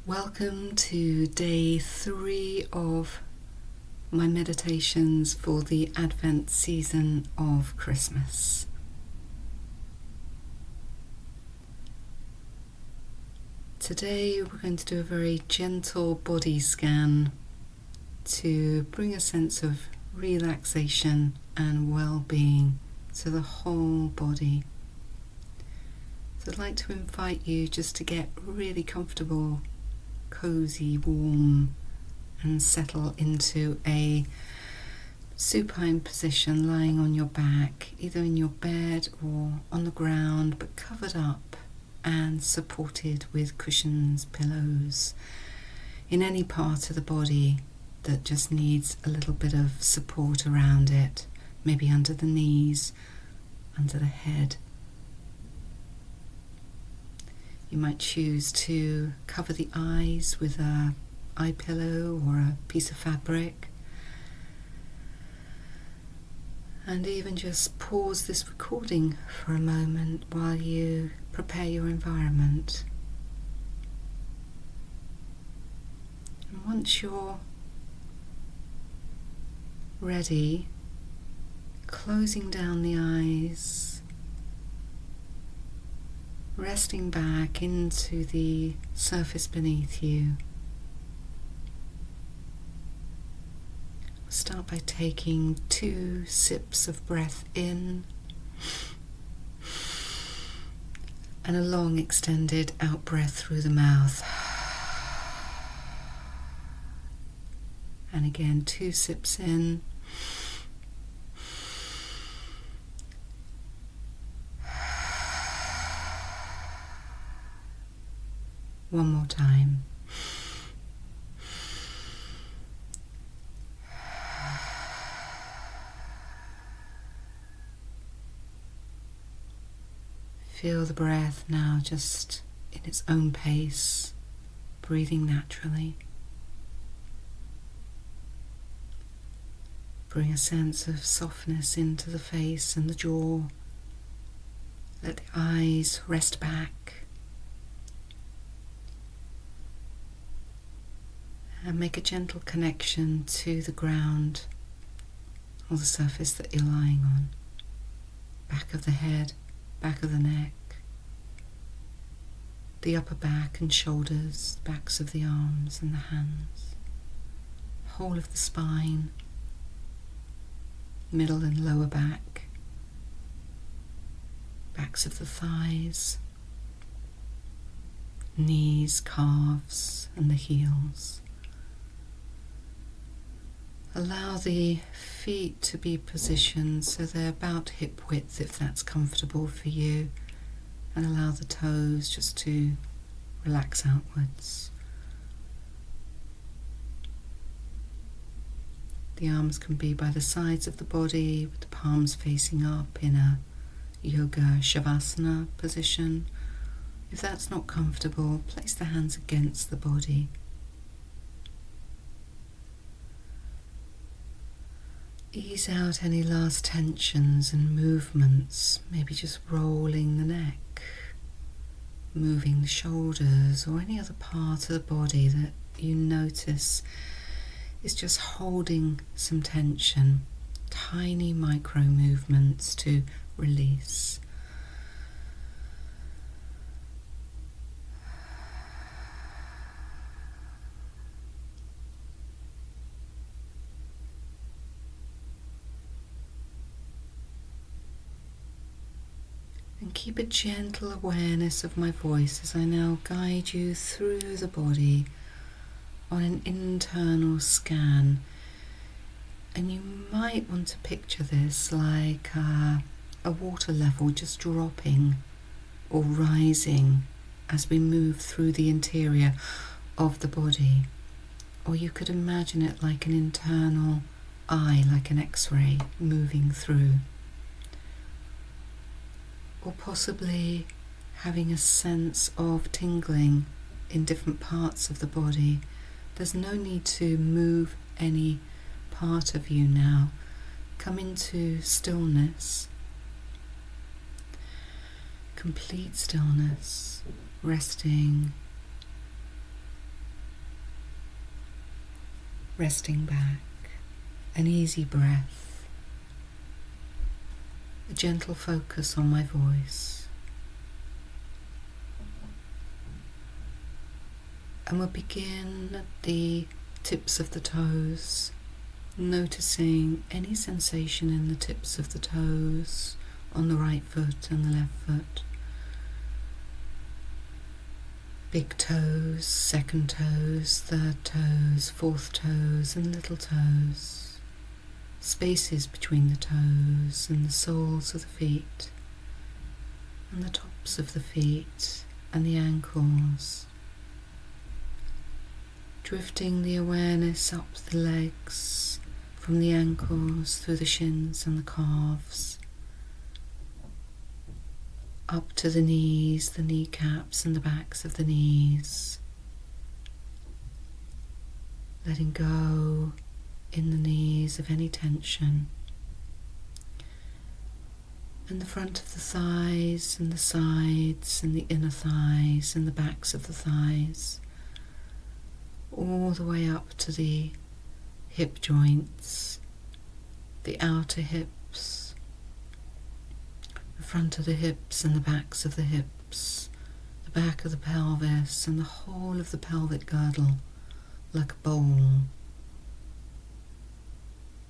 Welcome to day 3 of my meditations for the Advent season of Christmas. Today we're going to do a very gentle body scan to bring a sense of relaxation and well-being to the whole body. So I'd like to invite you just to get really comfortable, cozy, warm, and settle into a supine position, lying on your back, either in your bed or on the ground, but covered up and supported with cushions, pillows, in any part of the body that just needs a little bit of support around it, maybe under the knees, under the head. You might choose to cover the eyes with a eye pillow or a piece of fabric, and even just pause this recording for a moment while you prepare your environment. And once you're ready, closing down the eyes, resting back into the surface beneath you. Start by taking 2 sips of breath in and a long extended out breath through the mouth. And again, 2 sips in. One more time. Feel the breath now just in its own pace, breathing naturally. Bring a sense of softness into the face and the jaw. Let the eyes rest back. And make a gentle connection to the ground or the surface that you're lying on. Back of the head, back of the neck, the upper back and shoulders, backs of the arms and the hands, whole of the spine, middle and lower back, backs of the thighs, knees, calves and the heels. Allow the feet to be positioned so they're about hip width if that's comfortable for you, and allow the toes just to relax outwards. The arms can be by the sides of the body with the palms facing up in a yoga shavasana position. If that's not comfortable, place the hands against the body. Ease out any last tensions and movements, maybe just rolling the neck, moving the shoulders or any other part of the body that you notice is just holding some tension. Tiny micro movements to release. And keep a gentle awareness of my voice as I now guide you through the body on an internal scan. And you might want to picture this like a water level just dropping or rising as we move through the interior of the body. Or you could imagine it like an internal eye, like an X-ray moving through. Or possibly having a sense of tingling in different parts of the body. There's no need to move any part of you now. Come into stillness, complete stillness, resting resting back, an easy breath, a gentle focus on my voice. And we'll begin at the tips of the toes, noticing any sensation in the tips of the toes on the right foot and the left foot. Big toes, second toes, third toes, fourth toes and little toes. Spaces between the toes and the soles of the feet and the tops of the feet and the ankles. Drifting the awareness up the legs, from the ankles through the shins and the calves, up to the knees, the kneecaps and the backs of the knees. Letting go in the knees of any tension. And the front of the thighs and the sides and the inner thighs and the backs of the thighs. All the way up to the hip joints, the outer hips, the front of the hips and the backs of the hips, the back of the pelvis and the whole of the pelvic girdle, like a bowl,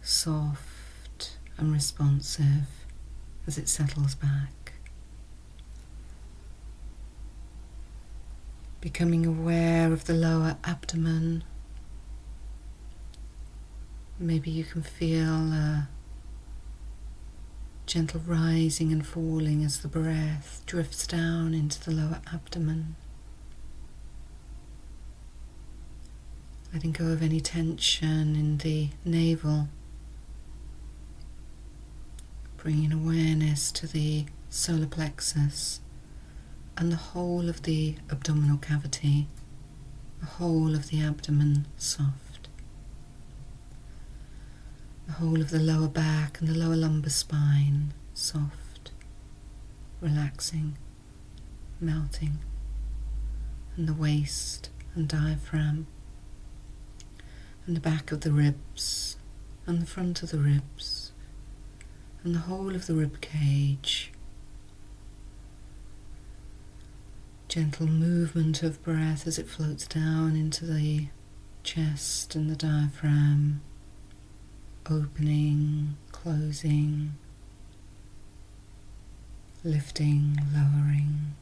soft and responsive as it settles back. Becoming aware of the lower abdomen. Maybe you can feel a gentle rising and falling as the breath drifts down into the lower abdomen. Letting go of any tension in the navel. Bringing awareness to the solar plexus and the whole of the abdominal cavity, the whole of the abdomen soft, the whole of the lower back and the lower lumbar spine soft, relaxing, melting, and the waist and diaphragm, and the back of the ribs and the front of the ribs, and the whole of the rib cage. Gentle movement of breath as it floats down into the chest and the diaphragm, opening, closing, lifting, lowering.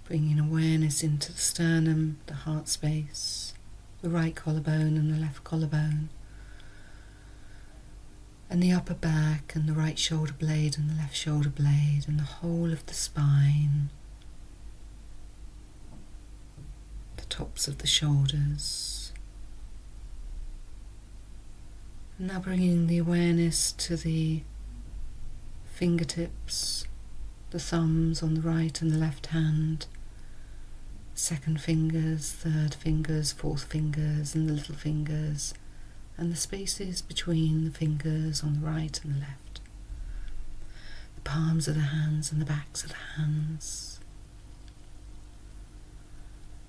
Bringing awareness into the sternum, the heart space, the right collarbone and the left collarbone, and the upper back and the right shoulder blade and the left shoulder blade and the whole of the spine, the tops of the shoulders. And now bringing the awareness to the fingertips, the thumbs on the right and the left hand, second fingers, third fingers, fourth fingers and the little fingers, and the spaces between the fingers on the right and the left, the palms of the hands and the backs of the hands,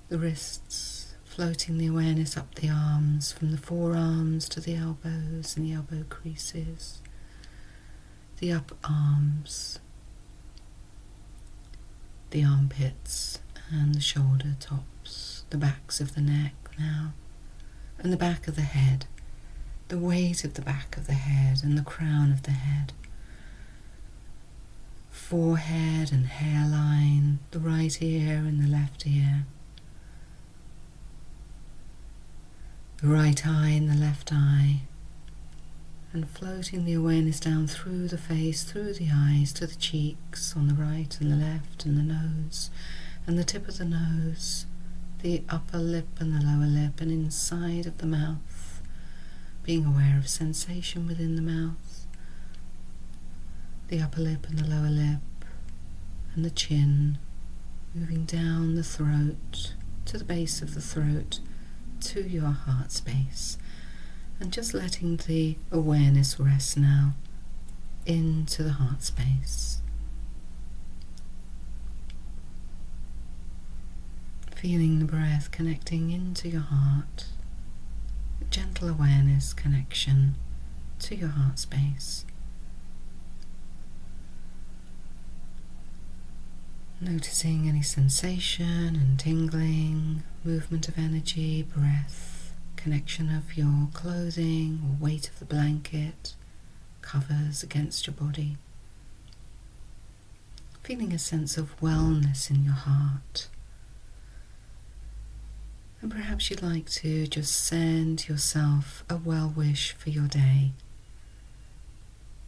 the wrists, floating the awareness up the arms, from the forearms to the elbows and the elbow creases, the upper arms, the armpits and the shoulder tops, the backs of the neck now, and the back of the head, the weight of the back of the head and the crown of the head, forehead and hairline, the right ear and the left ear, the right eye and the left eye, and floating the awareness down through the face, through the eyes, to the cheeks on the right and the left, and the nose, and the tip of the nose, the upper lip and the lower lip, and inside of the mouth, being aware of sensation within the mouth, the upper lip and the lower lip, and the chin, moving down the throat, to the base of the throat, to your heart space, and just letting the awareness rest now into the heart space. Feeling the breath connecting into your heart, a gentle awareness connection to your heart space. Noticing any sensation and tingling, movement of energy, breath, connection of your clothing or weight of the blanket, covers against your body. Feeling a sense of wellness in your heart. And perhaps you'd like to just send yourself a well wish for your day,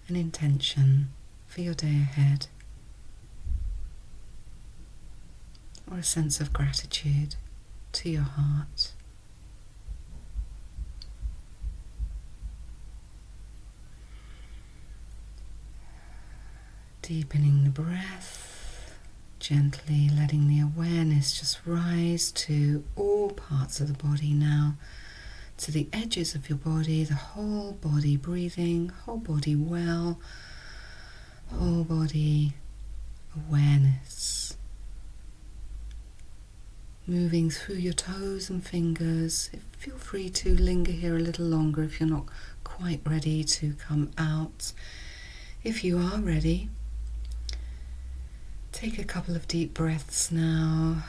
an intention for your day ahead, or a sense of gratitude to your heart. Deepening the breath, gently letting the awareness just rise to all parts of the body now, to the edges of your body, the whole body breathing, whole body well, whole body awareness. Moving through your toes and fingers. Feel free to linger here a little longer if you're not quite ready to come out. If you are ready, take a couple of deep breaths now.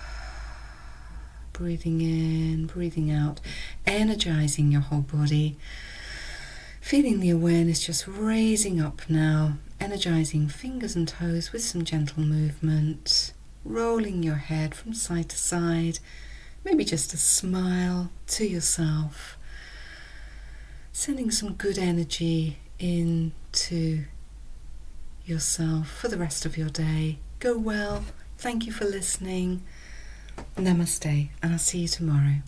Breathing in, breathing out, energizing your whole body. Feeling the awareness just raising up now, energizing fingers and toes with some gentle movement. Rolling your head from side to side, maybe just a smile to yourself, sending some good energy into yourself for the rest of your day. Go well. Thank you for listening. Namaste, and I'll see you tomorrow.